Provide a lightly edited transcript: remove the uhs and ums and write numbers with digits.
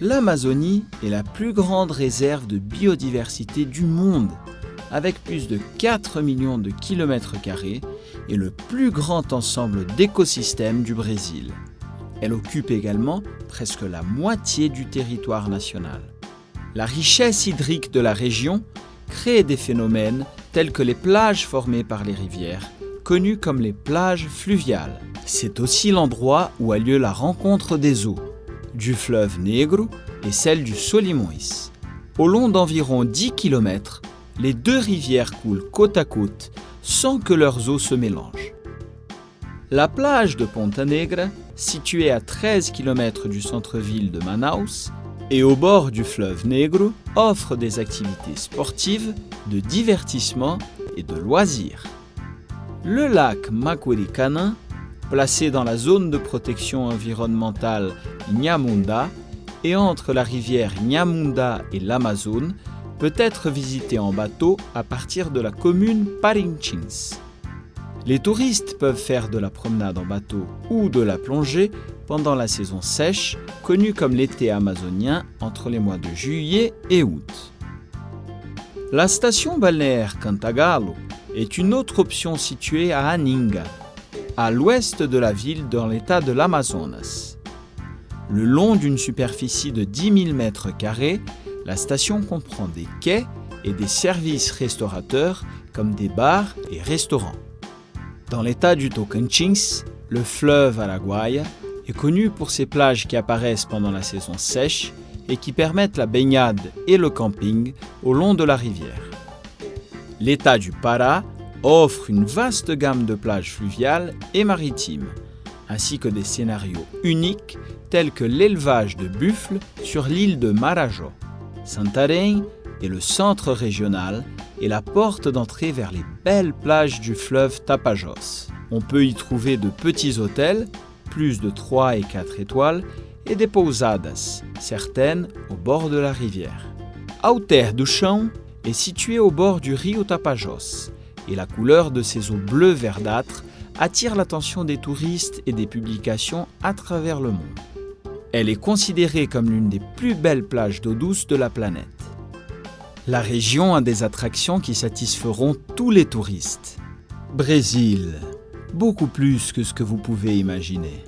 L'Amazonie est la plus grande réserve de biodiversité du monde, avec plus de 4 millions de kilomètres carrés et le plus grand ensemble d'écosystèmes du Brésil. Elle occupe également presque la moitié du territoire national. La richesse hydrique de la région crée des phénomènes tels que les plages formées par les rivières, connues comme les plages fluviales. C'est aussi l'endroit où a lieu la rencontre des eaux, du fleuve Negro et celle du Solimões. Au long d'environ 10 km, les deux rivières coulent côte à côte sans que leurs eaux se mélangent. La plage de Ponta Negra, située à 13 km du centre-ville de Manaus et au bord du fleuve Negro, offre des activités sportives, de divertissement et de loisirs. Le lac Makuricana, placé dans la zone de protection environnementale Nyamunda et entre la rivière Nyamunda et l'Amazone, peut être visité en bateau à partir de la commune Parintins. Les touristes peuvent faire de la promenade en bateau ou de la plongée pendant la saison sèche, connue comme l'été amazonien entre les mois de juillet et août. La station balnéaire Cantagalo est une autre option située à Aninga, à l'ouest de la ville dans l'état de l'Amazonas. Le long d'une superficie de 10 000 m², la station comprend des quais et des services restaurateurs comme des bars et restaurants. Dans l'état du Tocantins, le fleuve Araguaia est connu pour ses plages qui apparaissent pendant la saison sèche et qui permettent la baignade et le camping au long de la rivière. L'état du Pará offre une vaste gamme de plages fluviales et maritimes, ainsi que des scénarios uniques tels que l'élevage de buffles sur l'île de Marajó. Santarém est le centre régional et la porte d'entrée vers les belles plages du fleuve Tapajós. On peut y trouver de petits hôtels, plus de 3 et 4 étoiles, et des pousadas, certaines au bord de la rivière. Alter do Chão est situé au bord du rio Tapajós, et la couleur de ses eaux bleues verdâtres attire l'attention des touristes et des publications à travers le monde. Elle est considérée comme l'une des plus belles plages d'eau douce de la planète. La région a des attractions qui satisferont tous les touristes. Brésil, beaucoup plus que ce que vous pouvez imaginer.